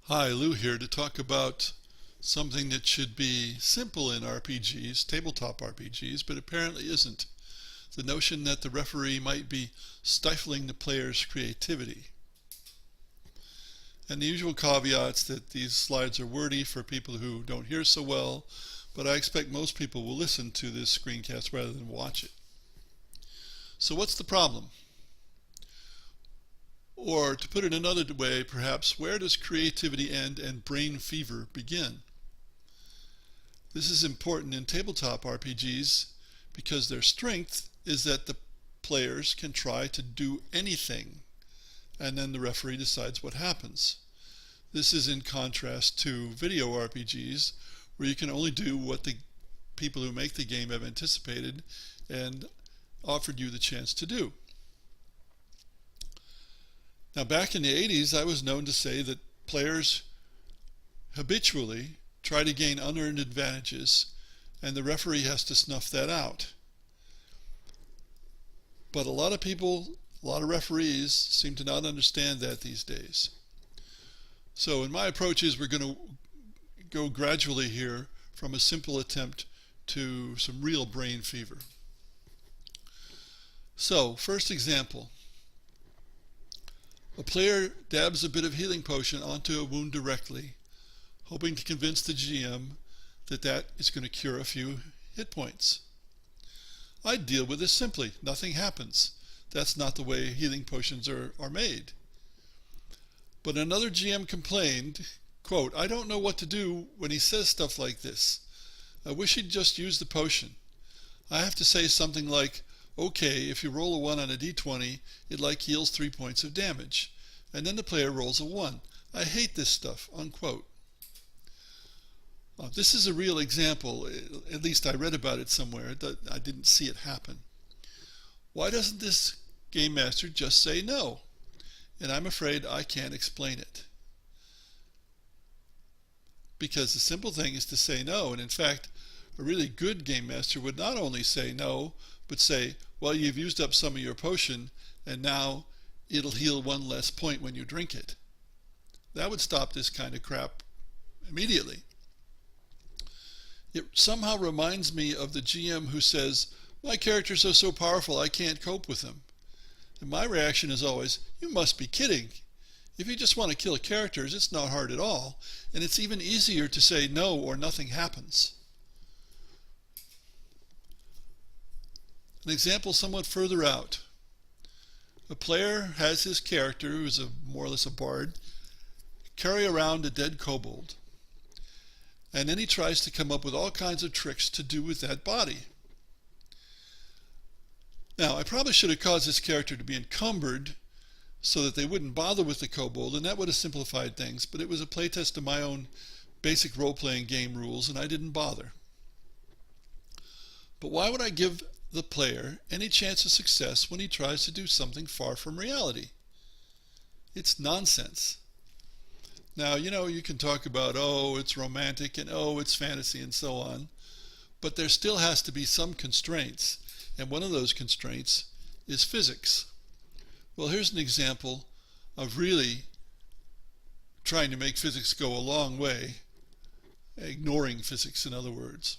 Hi, Lou here to talk about something that should be simple in RPGs, tabletop RPGs, but apparently isn't. The notion that the referee might be stifling the player's creativity. And the usual caveats that these slides are wordy for people who don't hear so well, but I expect most people will listen to this screencast rather than watch it. So what's the problem? Or to put it another way, perhaps, where does creativity end and brain fever begin? This is important in tabletop RPGs because their strength is that the players can try to do anything, and then the referee decides what happens. This is in contrast to video RPGs, where you can only do what the people who make the game have anticipated and offered you the chance to do. Now, back in the 80s, I was known to say that players habitually try to gain unearned advantages, and the referee has to snuff that out. But a lot of people, a lot of referees, seem to not understand that these days. So in my approach is we're going to go gradually here from a simple attempt to some real brain fever. So, first example. A player dabs a bit of healing potion onto a wound directly, hoping to convince the GM that that is going to cure a few hit points. I'd deal with this simply. Nothing happens. That's not the way healing potions are made. But another GM complained, quote, "I don't know what to do when he says stuff like this. I wish he'd just use the potion. I have to say something like, okay, if you roll a 1 on a d20, it like heals 3 points of damage. And then the player rolls a 1. I hate this stuff," unquote. This is a real example. At least I read about it somewhere. I didn't see it happen. Why doesn't this game master just say no? And I'm afraid I can't explain it. Because the simple thing is to say no. And in fact, a really good game master would not only say no, but say, well, you've used up some of your potion, and now it'll heal 1 less point when you drink it. That would stop this kind of crap immediately. It somehow reminds me of the GM who says, my characters are so powerful I can't cope with them. And my reaction is always, you must be kidding. If you just want to kill characters, it's not hard at all, and it's even easier to say no or nothing happens. An example somewhat further out. A player has his character, who is more or less a bard, carry around a dead kobold. And then he tries to come up with all kinds of tricks to do with that body. Now, I probably should have caused this character to be encumbered so that they wouldn't bother with the kobold, and that would have simplified things, but it was a playtest of my own basic role-playing game rules, and I didn't bother. But why would I give the player any chance of success when he tries to do something far from reality? It's nonsense. Now, you can talk about, oh, it's romantic and oh, it's fantasy and so on, but there still has to be some constraints, and one of those constraints is physics. Well, here's an example of really trying to make physics go a long way, ignoring physics, in other words.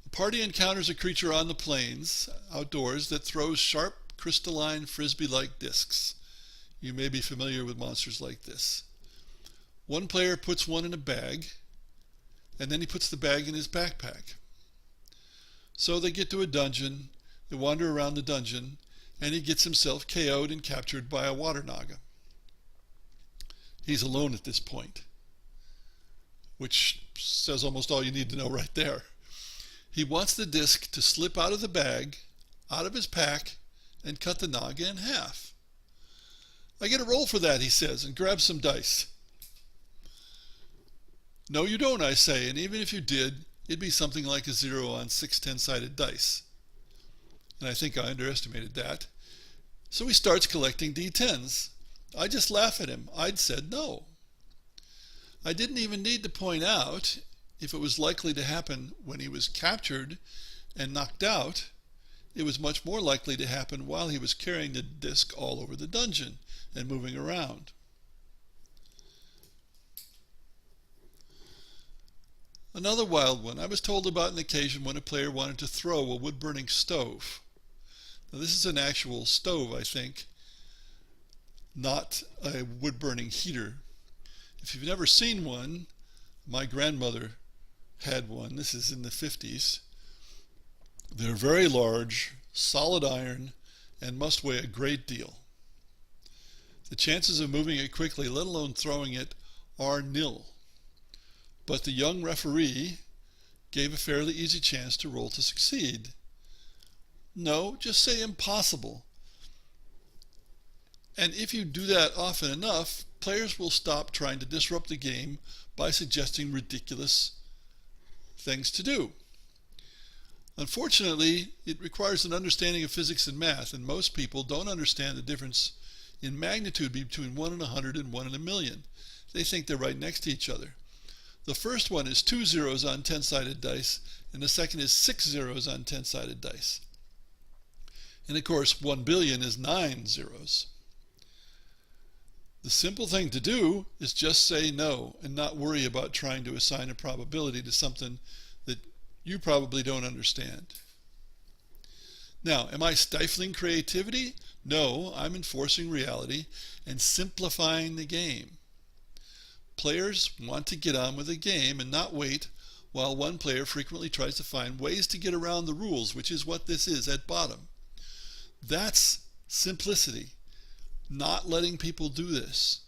The party encounters a creature on the plains, outdoors, that throws sharp, crystalline, frisbee-like discs. You may be familiar with monsters like this. One player puts one in a bag, and then he puts the bag in his backpack. So they get to a dungeon, they wander around the dungeon, and he gets himself KO'd and captured by a water naga. He's alone at this point, which says almost all you need to know right there. He wants the disc to slip out of the bag, out of his pack, and cut the naga in half. I get a roll for that, he says, and grabs some dice. No, you don't, I say, and even if you did, it'd be something like a 0 on 6 10-sided dice. And I think I underestimated that. So he starts collecting D10s. I just laugh at him. I'd said no. I didn't even need to point out, if it was likely to happen when he was captured and knocked out, it was much more likely to happen while he was carrying the disc all over the dungeon and moving around. Another wild one. I was told about an occasion when a player wanted to throw a wood-burning stove. Now, this is an actual stove, I think, not a wood-burning heater. If you've never seen one, my grandmother had one. This is in the 50s. They're very large, solid iron, and must weigh a great deal. The chances of moving it quickly, let alone throwing it, are nil. But the young referee gave a fairly easy chance to roll to succeed. No, just say impossible. And if you do that often enough, players will stop trying to disrupt the game by suggesting ridiculous things to do. Unfortunately, it requires an understanding of physics and math, and most people don't understand the difference in magnitude between 1 in 100 and 1 in a million. They think they're right next to each other. The first one is 2 zeros on 10-sided dice, and the second is 6 zeros on 10-sided dice. And of course, 1 billion is 9 zeros. The simple thing to do is just say no and not worry about trying to assign a probability to something that you probably don't understand. Now, am I stifling creativity? No, I'm enforcing reality and simplifying the game. Players want to get on with the game and not wait while one player frequently tries to find ways to get around the rules, which is what this is at bottom. That's simplicity. Not letting people do this.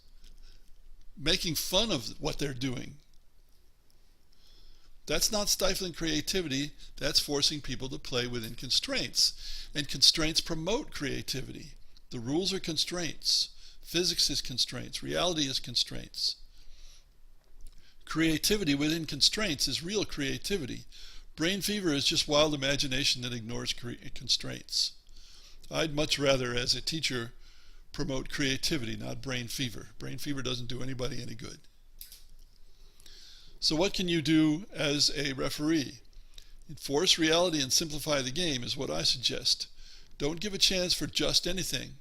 Making fun of what they're doing. That's not stifling creativity. That's forcing people to play within constraints. And constraints promote creativity. The rules are constraints. Physics is constraints. Reality is constraints. Creativity within constraints is real creativity. Brain fever is just wild imagination that ignores constraints. I'd much rather, as a teacher, promote creativity, not brain fever. Brain fever doesn't do anybody any good. So what can you do as a referee? Enforce reality and simplify the game is what I suggest. Don't give a chance for just anything,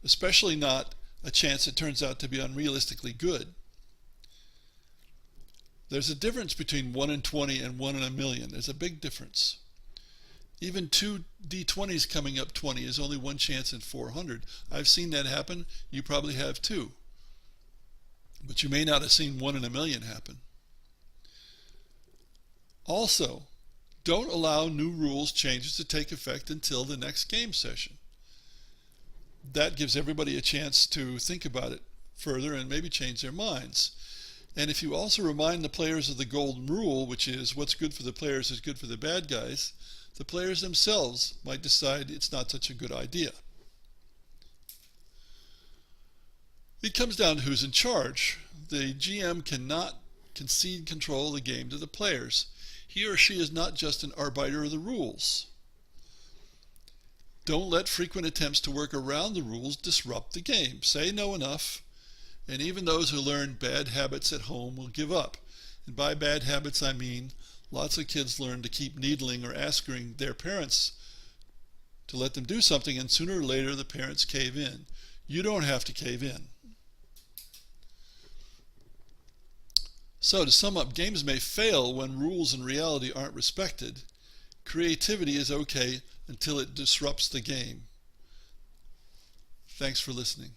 especially not a chance that turns out to be unrealistically good. There's a difference between 1 in 20 and 1 in a million. There's a big difference. Even 2 D20s coming up 20 is only one chance in 400. I've seen that happen. You probably have too. But you may not have seen 1 in a million happen. Also, don't allow new rules changes to take effect until the next game session. That gives everybody a chance to think about it further and maybe change their minds. And if you also remind the players of the golden rule, which is what's good for the players is good for the bad guys, the players themselves might decide it's not such a good idea. It comes down to who's in charge. The GM cannot concede control of the game to the players. He or she is not just an arbiter of the rules. Don't let frequent attempts to work around the rules disrupt the game. Say no enough, and even those who learn bad habits at home will give up. And by bad habits I mean lots of kids learn to keep needling or asking their parents to let them do something, and sooner or later the parents cave in. You don't have to cave in. So to sum up, games may fail when rules and reality aren't respected. Creativity is okay until it disrupts the game. Thanks for listening.